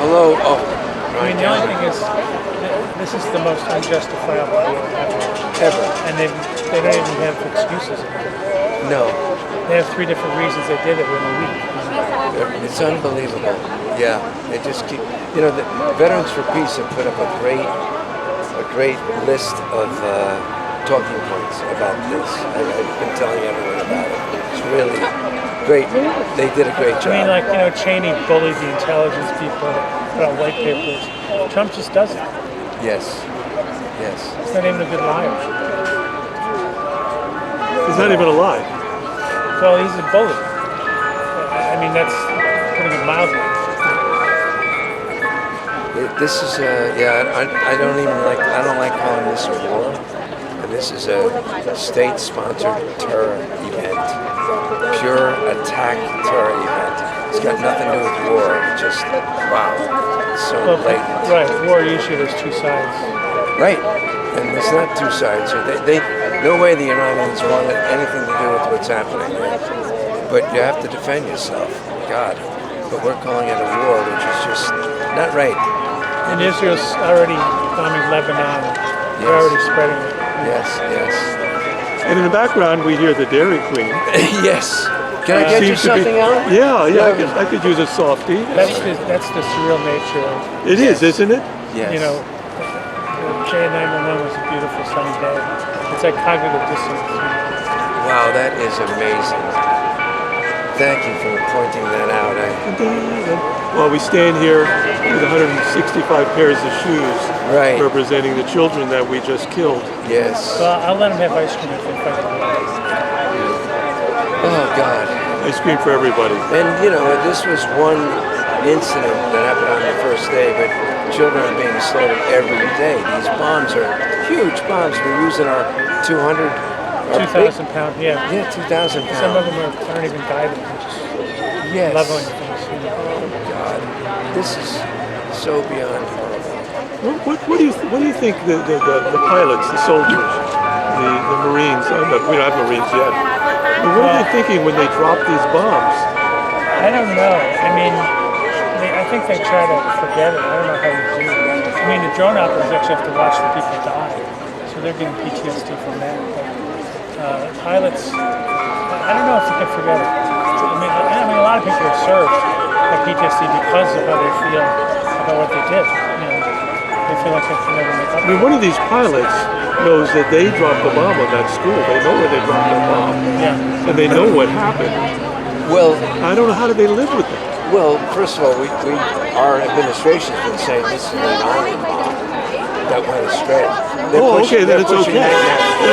Hello. Oh, I mean, the only thing is, this is the most unjustifiable deal ever. And they don't even have excuses. No. They have 3 different reasons they did it in a week. It's unbelievable. Yeah, they just keep. You know, the Veterans for Peace have put up a great list of talking points about this. I've been telling everyone about it. It's really great. They did a great job. I mean, like, you know, Cheney bullied the intelligence people, put out white papers. Trump just does it. Yes. Yes. He's not even a good liar. He's not even a lie. Well, he's a bully. I mean, that's putting it mildly. This is I don't like calling this a war. And this is a state-sponsored terror event, pure attack terror event. It's got nothing to do with war. It's just wow, it's so blatant. Right, war usually there's 2 sides. Right, and it's not 2 sides. So they no way the Iranians wanted anything to do with what's happening there. But you have to defend yourself. God. But we're calling it a war, which is just not right. And Israel's already bombing Lebanon. They're already spreading it. Yes, yes. And in the background, we hear the Dairy Queen. Yes. Can I get you something else? Yeah. I could use a softie. That's the surreal nature of it. Is, isn't it? Yes. You know, J911 was a beautiful sunny day. It's like cognitive dissonance. Wow, that is amazing. Thank you for pointing that out. Well, we stand here with 165 pairs of shoes, right, representing the children that we just killed. Yes. Well, I'll let them have ice cream if they fight the war. Oh, God. Ice cream for everybody. And, you know, this was one incident that happened on the first day, but children are being slaughtered every day. These bombs are huge bombs. We're using our 2,000 pound, yeah. Yeah, 2,000 pounds. Some of them aren't even guided. They're just leveling things. Oh, God. This is so beyond horrible. What do you think the pilots, the soldiers, the Marines, we don't have Marines yet, but what are they thinking when they drop these bombs? I don't know. I mean, I think they try to forget it. I don't know how you do it. I mean, the drone operators actually have to watch the people die, so they're getting PTSD from that. But pilots, I don't know if they can forget it. I mean, a lot of people have served have PTSD because of how they feel about what they did. You know, they feel like they can never make up. I mean, one of these pilots knows that they dropped the bomb on that school. They know where they dropped the bomb. Yeah. And they know what happened. Well, I don't know, how do they live with it? Well, first of all, our administration's been saying this is an Iranian bomb that went astray. Okay, then it's okay.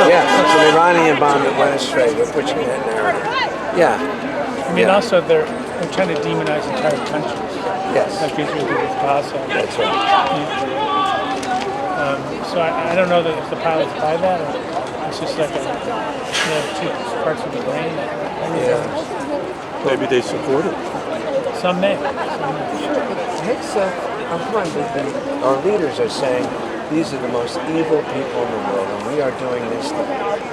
Yeah, it's an Iranian bomb that went astray. We're pushing that narrative. Yeah. I mean, also they're trying to demonize entire countries. Yes. Like Israel did with Gaza. That's right. So I don't know that if the pilots buy that, or it's just like 2 parts of the brain. Maybe they support it. Some may. Hey, Seth. come on, our leaders are saying these are the most evil people in the world, and we are doing this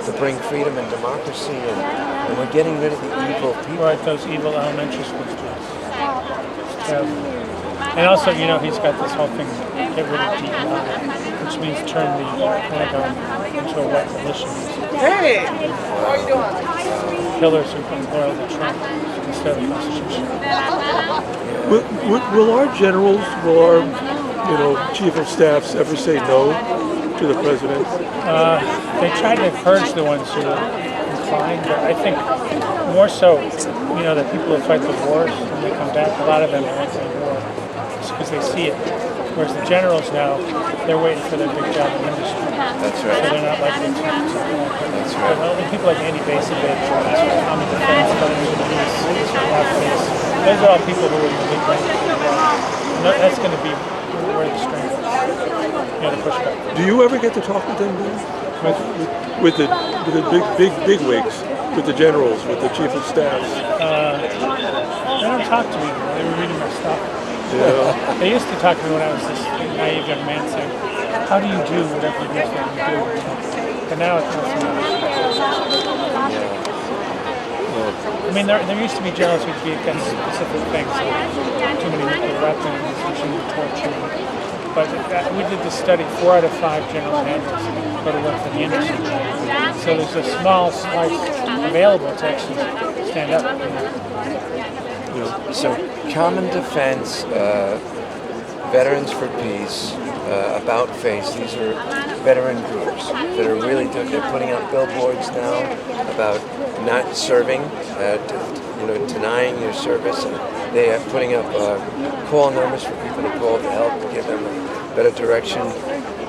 to bring freedom and democracy, and we're getting rid of the evil people. Right, those evil elementary school students. It's terrible. And also, you know, he's got this whole thing, get rid of DEI, which means turn the Pentagon into a wet militia. Hey, how are you doing? Killers who become loyal to Trump instead of the Constitution. Will our generals, will our chief of staffs ever say no to the president? They tried to purge the ones who were inclined, but I think more so, you know, the people who fight the wars when they come back, a lot of them are anti-war because they see it. Whereas the generals now, they're waiting for their big job in industry. That's right. So they're not likely to. That's right. But only people like Andy Basovich, common defense, those are all people who are in the big ranks. That's going to be where the strength is. You know, the pushback. Do you ever get to talk with them, Bill? With the big wigs, with the generals, with the chief of staffs? They don't talk to me. They were reading my stuff. Yeah. They used to talk to me when I was this naive young man saying, how do you do whatever it is that you do? But now it's not so much. I mean, there used to be generals who'd be against specific things, like too many nuclear weapons, machine torture. But we did this study, 4 out of 5 general managers go to work for the industry. So there's a small slice available to actually stand up. So Common Defense, Veterans for Peace, About Face, these are veteran groups that are really doing, they're putting out billboards now about not serving, denying your service, and they are putting up call numbers for people to call to help give them a better direction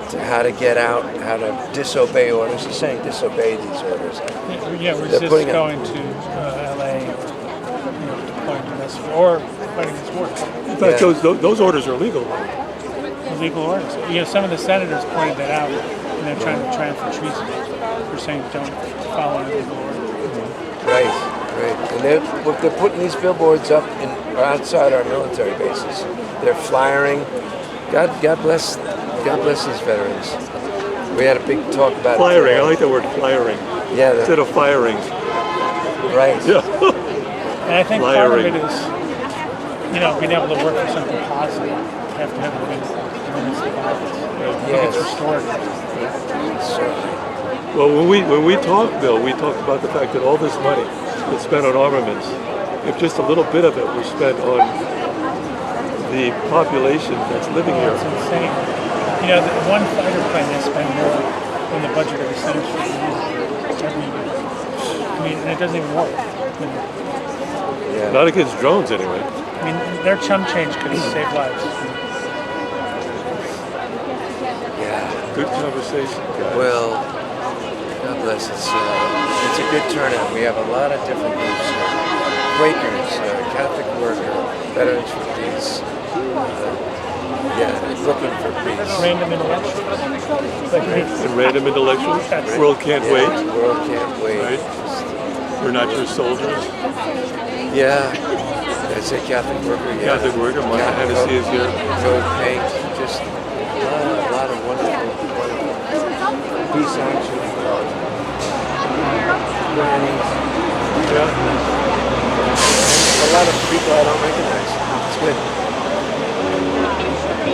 to how to get out, how to disobey orders. They're saying disobey these orders. Yeah, resist going to LA or deploying to this or fighting this war. In fact, those orders are legal. Illegal orders. You know, some of the senators pointed that out, and they're trying to triumph for treason. They're saying don't follow an illegal order. Right. And they're putting these billboards up outside our military bases. They're flyering. God bless these veterans. We had a big talk about flyering. I like the word flyering. Yeah. Instead of firing. Right. Yeah. And I think part of it is, you know, being able to work for something positive. You have to have a good minutes of violence. Yes. It's restored. Certainly. Well, when we talked, Bill, we talked about the fact that all this money that's spent on armaments, if just a little bit of it was spent on the population that's living here. It's insane. You know, the one fighter plane they spend more than the budget of the Senate for the year every year. I mean, and it doesn't even work. You know. Yeah. Not against drones, anyway. I mean, their chum change could save lives. Yeah. Good conversation, guys. Well, God bless. It's a good turnout. We have a lot of different groups here. Quakers, Catholic worker, Veterans for Peace. Brooklyn for Peace. Random intellectuals. And random intellectuals. World can't wait. World can't wait. Right? We're not your soldiers. Yeah. That's a Catholic worker. Yeah. Catholic worker. Monica Hennessy is here. CODEPINK. Just a lot of wonderful peace action. Plannings. Yeah. A lot of people I don't recognize. It's good.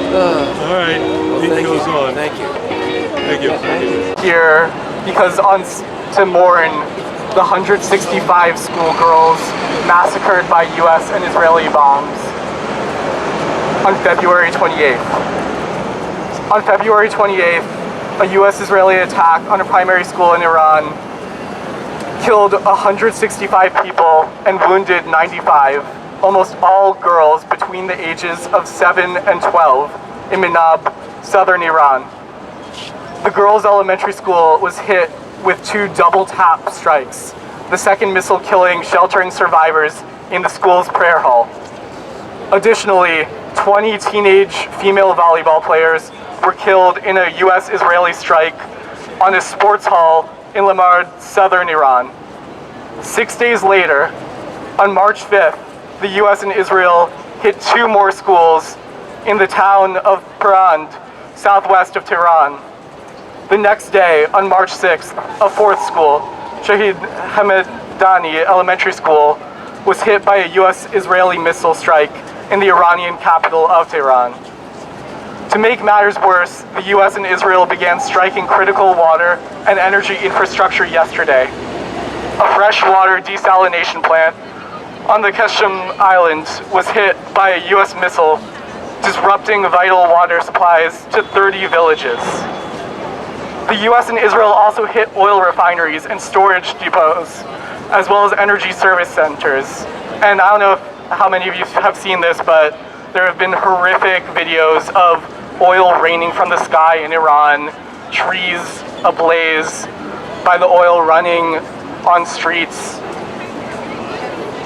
All right. Well, It goes on. Thank you. Thank you. Here because to mourn the 165 schoolgirls massacred by U.S. and Israeli bombs on February 28th. On February 28th, a U.S.-Israeli attack on a primary school in Iran killed 165 people and wounded 95, almost all girls between the ages of 7 and 12 in Minab, southern Iran. The girls' elementary school was hit with 2 double tap strikes, the second missile killing sheltering survivors in the school's prayer hall. Additionally, 20 teenage female volleyball players were killed in a U.S.-Israeli strike on a sports hall in Lamard, southern Iran. 6 days later, on March 5th, the U.S. and Israel hit 2 more schools in the town of Parand, southwest of Tehran. The next day, on March 6th, a fourth school, Shahid Hamedani Elementary School, was hit by a US-Israeli missile strike in the Iranian capital of Tehran. To make matters worse, the US and Israel began striking critical water and energy infrastructure yesterday. A freshwater desalination plant on the Keshem Island was hit by a US missile, disrupting vital water supplies to 30 villages. The US and Israel also hit oil refineries and storage depots, as well as energy service centers. And I don't know how many of you have seen this, but there have been horrific videos of oil raining from the sky in Iran, trees ablaze by the oil running on streets,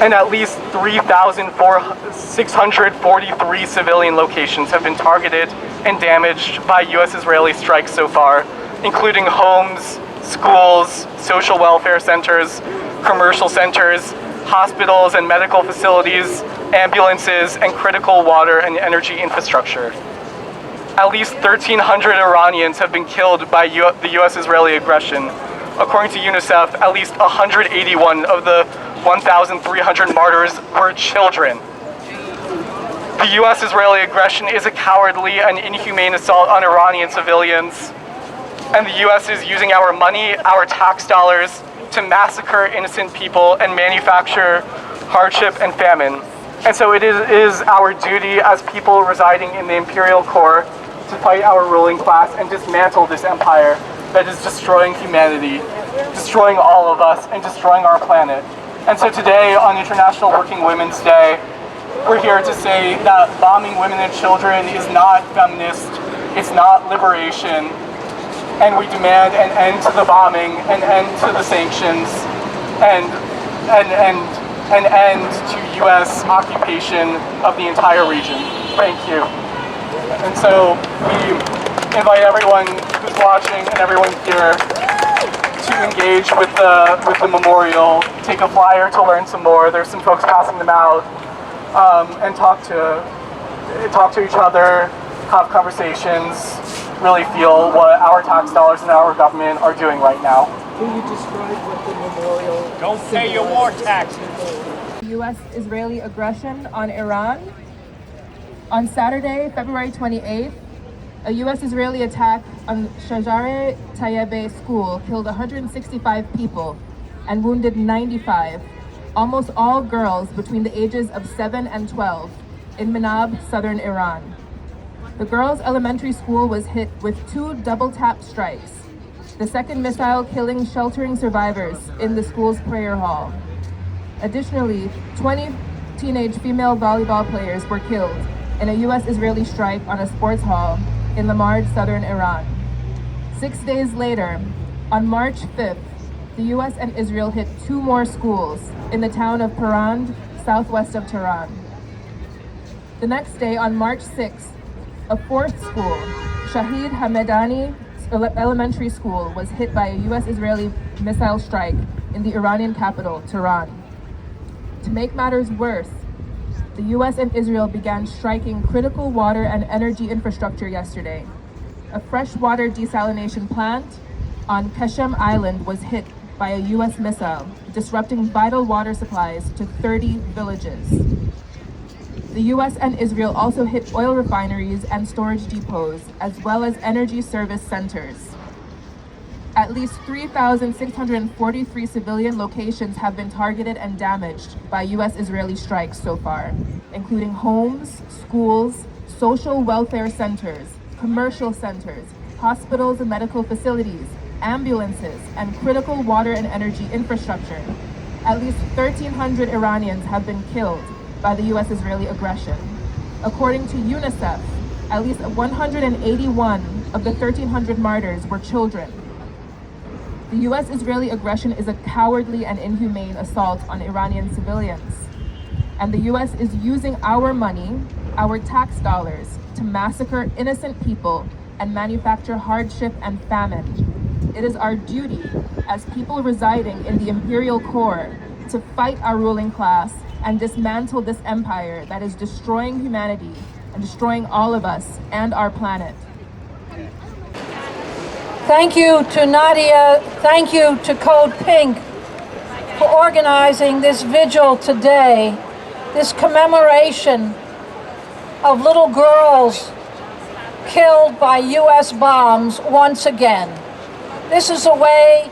and at least 3,643 civilian locations have been targeted and damaged by US-Israeli strikes so far, including homes, schools, social welfare centers, commercial centers, hospitals and medical facilities, ambulances, and critical water and energy infrastructure. At least 1,300 Iranians have been killed by the US-Israeli aggression. According to UNICEF, at least 181 of the 1,300 martyrs were children. The US-Israeli aggression is a cowardly and inhumane assault on Iranian civilians, and the US is using our money, our tax dollars, to massacre innocent people and manufacture hardship and famine. And so it is our duty as people residing in the imperial core to fight our ruling class and dismantle this empire that is destroying humanity, destroying all of us, and destroying our planet. And so today, on International Working Women's Day, we're here to say that bombing women and children is not feminist, it's not liberation, and we demand an end to the bombing, an end to the sanctions, and an end to US occupation of the entire region. Thank you. And so we invite everyone who's watching and everyone here to engage with the memorial, take a flyer to learn some more. There's some folks passing them out, and talk to each other, have conversations, really feel what our tax dollars and our government are doing right now. Can you describe what the memorial? Don't pay your war taxes. U.S.-Israeli aggression on Iran. On Saturday, February 28th, a U.S.-Israeli attack on Shajare Tayyebe school killed 165 people and wounded 95, almost all girls between the ages of 7 and 12, in Manab, southern Iran. The girls' elementary school was hit with 2 double-tap strikes, the second missile killing sheltering survivors in the school's prayer hall. Additionally, 20 teenage female volleyball players were killed in a U.S.-Israeli strike on a sports hall in Lamard, southern Iran. 6 days later, on March 5th, the U.S. and Israel hit 2 more schools in the town of Parand, southwest of Tehran. The next day, on March 6th, a 4th school, Shahid Hamedani Elementary School, was hit by a U.S.-Israeli missile strike in the Iranian capital, Tehran. To make matters worse, the U.S. and Israel began striking critical water and energy infrastructure yesterday. A freshwater desalination plant on Keshem Island was hit by a U.S. missile, disrupting vital water supplies to 30 villages. The U.S. and Israel also hit oil refineries and storage depots, as well as energy service centers. At least 3,643 civilian locations have been targeted and damaged by U.S.-Israeli strikes so far, including homes, schools, social welfare centers, commercial centers, hospitals and medical facilities, ambulances, and critical water and energy infrastructure. At least 1,300 Iranians have been killed by the U.S.-Israeli aggression. According to UNICEF, at least 181 of the 1,300 martyrs were children. The U.S.-Israeli aggression is a cowardly and inhumane assault on Iranian civilians. And the U.S. is using our money, our tax dollars, to massacre innocent people and manufacture hardship and famine. It is our duty as people residing in the imperial core to fight our ruling class and dismantle this empire that is destroying humanity, and destroying all of us and our planet. Thank you to Nadia, thank you to CODEPINK for organizing this vigil today, this commemoration of little girls killed by US bombs once again. This is a way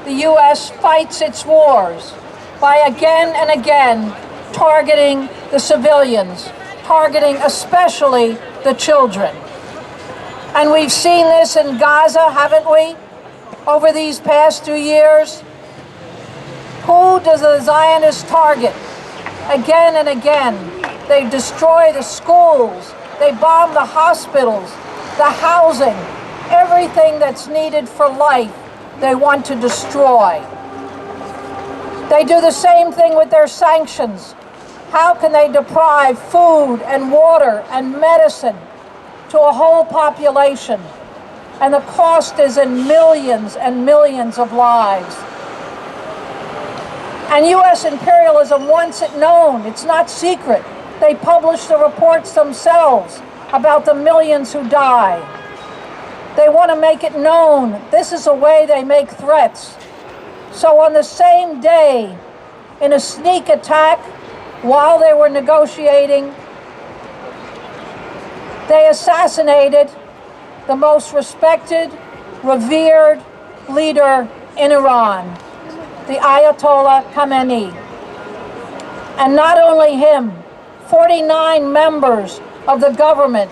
the US fights its wars, by again and again targeting the civilians, targeting especially the children. And we've seen this in Gaza, haven't we, over these past 2 years? Who does the Zionists target? Again and again, they destroy the schools, they bomb the hospitals, the housing, everything that's needed for life, they want to destroy. They do the same thing with their sanctions. How can they deprive food and water and medicine to a whole population? And the cost is in millions and millions of lives. And US imperialism wants it known. It's not secret. They publish the reports themselves about the millions who die. They want to make it known. This is a way they make threats. So on the same day, in a sneak attack, while they were negotiating, they assassinated the most respected, revered leader in Iran, the Ayatollah Khamenei. And not only him, 49 members of the government,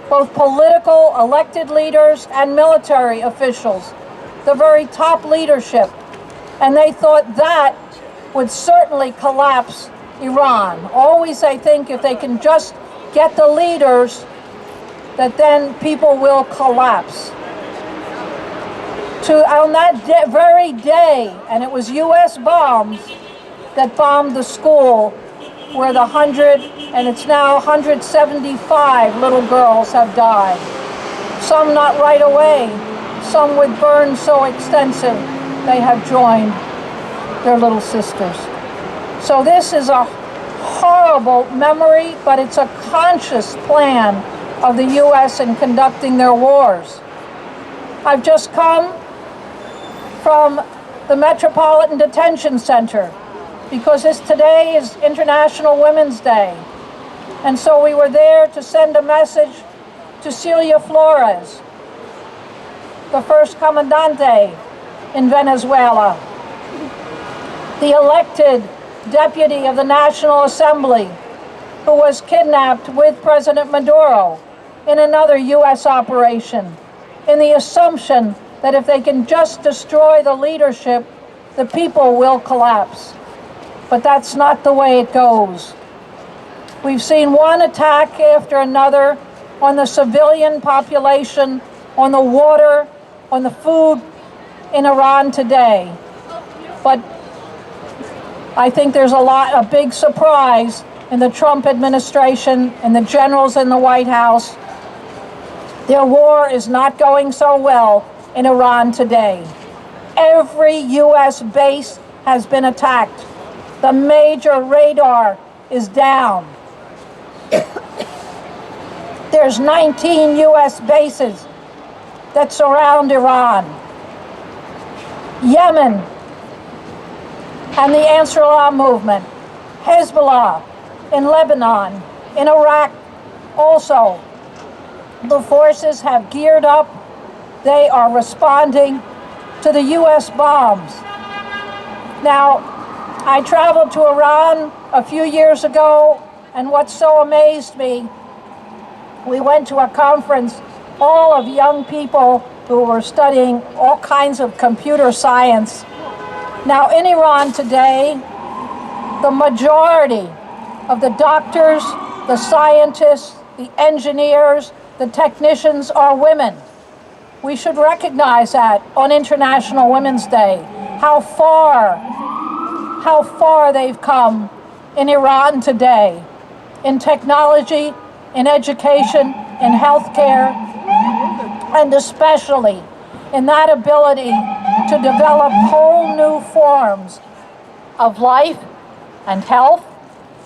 both political elected leaders and military officials, the very top leadership. And they thought that would certainly collapse Iran. Always they think if they can just get the leaders, that then people will collapse. On that very day, and it was US bombs that bombed the school where the 100, and it's now 175 little girls have died. Some not right away, some with burns so extensive they have joined their little sisters. So this is a horrible memory, but it's a conscious plan of the US in conducting their wars. I've just come from the Metropolitan Detention Center because today is International Women's Day. And so we were there to send a message to Celia Flores, the first comandante in Venezuela, the elected deputy of the National Assembly who was kidnapped with President Maduro in another US operation, in the assumption that if they can just destroy the leadership, the people will collapse. But that's not the way it goes. We've seen one attack after another on the civilian population, on the water, on the food in Iran today. But I think there's a big surprise in the Trump administration and the generals in the White House. Their war is not going so well in Iran today. Every US base has been attacked. The major radar is down. There's 19 US bases that surround Iran. Yemen and the Ansar Allah movement, Hezbollah in Lebanon, in Iraq also. The forces have geared up. They are responding to the US bombs. Now, I traveled to Iran a few years ago, and what so amazed me, we went to a conference, all of young people who were studying all kinds of computer science. Now, in Iran today, the majority of the doctors, the scientists, the engineers, the technicians are women. We should recognize that on International Women's Day, how far they've come in Iran today, in technology, in education, in healthcare, and especially in that ability to develop whole new forms of life and health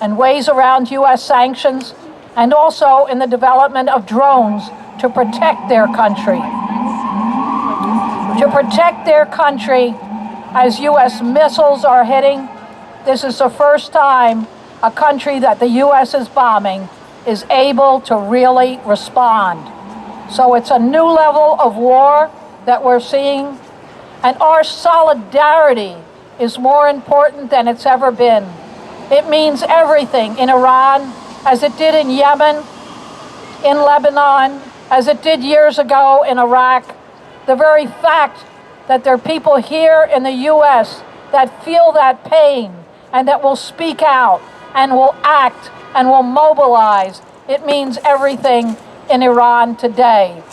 and ways around US sanctions and also in the development of drones to protect their country. To protect their country as U.S. missiles are hitting. This is the first time a country that the U.S. is bombing is able to really respond. So it's a new level of war that we're seeing, and our solidarity is more important than it's ever been. It means everything in Iran, as it did in Yemen, in Lebanon, as it did years ago in Iraq. The very fact that there are people here in the U.S. that feel that pain and that will speak out and will act and will mobilize, it means everything in Iran today.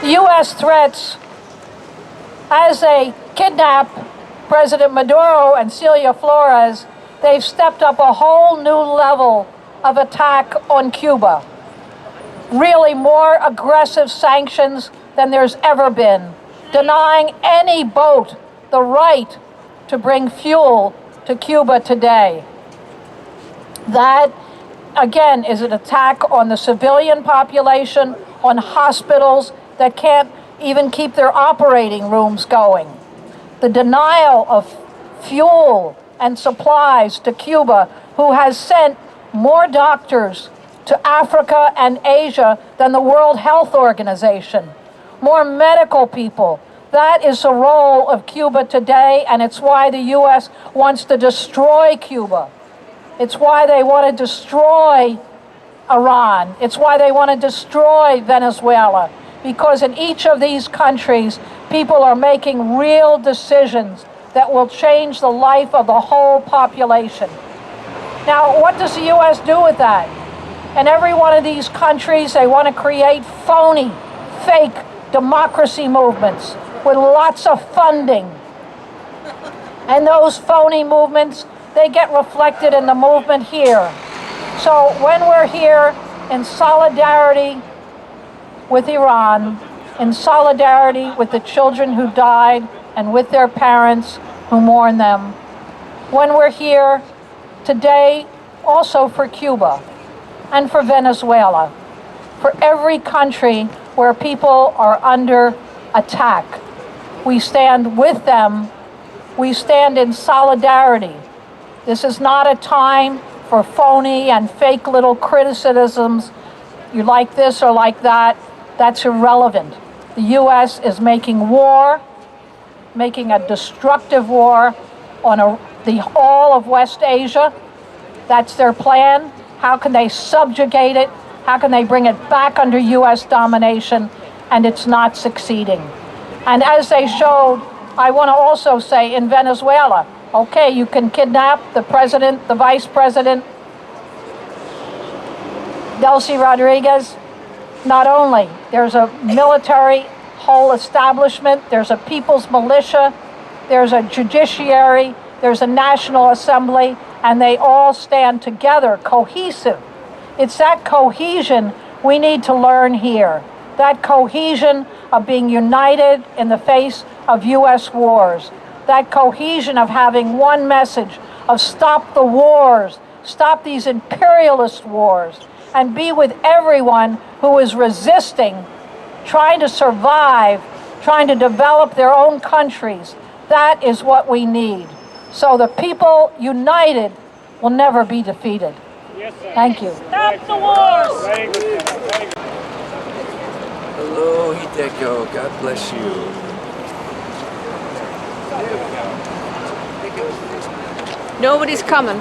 The U.S. threats, as they kidnap President Maduro and Celia Flores, they've stepped up a whole new level of attack on Cuba. Really more aggressive sanctions than there's ever been, denying any boat the right to bring fuel to Cuba today. That, again, is an attack on the civilian population, on hospitals that can't even keep their operating rooms going. The denial of fuel and supplies to Cuba, who has sent more doctors to Africa and Asia than the World Health Organization, more medical people. That is the role of Cuba today, and it's why the U.S. wants to destroy Cuba. It's why they want to destroy Iran. It's why they want to destroy Venezuela, because in each of these countries, people are making real decisions that will change the life of the whole population. Now, what does the U.S. do with that? In every one of these countries, they want to create phony, fake democracy movements with lots of funding. And those phony movements, they get reflected in the movement here. So when we're here in solidarity with Iran, in solidarity with the children who died and with their parents who mourn them, when we're here today also for Cuba and for Venezuela, for every country where people are under attack, we stand with them. We stand in solidarity. This is not a time for phony and fake little criticisms. You like this or like that. That's irrelevant. The U.S. is making war, making a destructive war on all of West Asia. That's their plan. How can they subjugate it? How can they bring it back under U.S. domination? And it's not succeeding. And as they showed, I want to also say in Venezuela, okay, you can kidnap the president, the vice president, Delcy Rodriguez. Not only, there's a military whole establishment, there's a people's militia, there's a judiciary, there's a National Assembly, and they all stand together, cohesive. It's that cohesion we need to learn here. That cohesion of being united in the face of U.S. wars. That cohesion of having one message of stop the wars, stop these imperialist wars, and be with everyone who is resisting, trying to survive, trying to develop their own countries. That is what we need. So the people united will never be defeated. Yes, sir. Thank you. Stop the wars! Very good. Very good. Hello, Hideko. God bless you. Nobody's coming.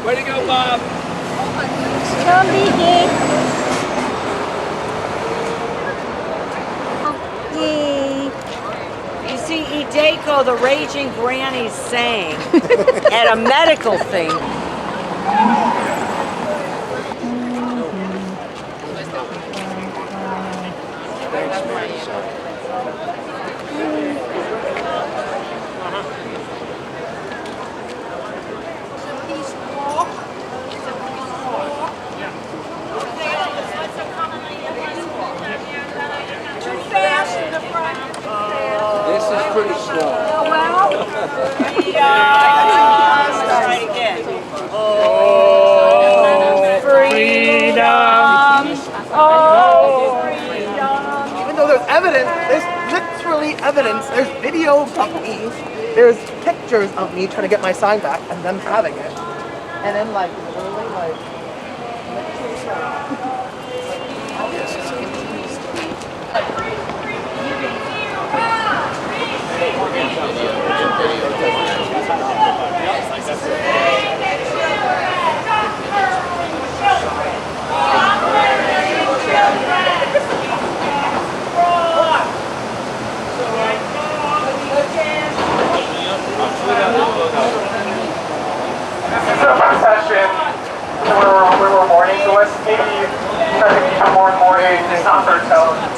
Way to go, Bob. You see, Hideko, the raging granny, sang at a medical thing. Thanks, man. Sorry. This is pretty slow. Well, yeah, let's try it again. evidence. There's literally evidence. There's video of me. There's pictures of me trying to get my sign back and them having it. And then like literally like. This is a fun session where we're mourning, so let's maybe try to keep it more and more a somber tone.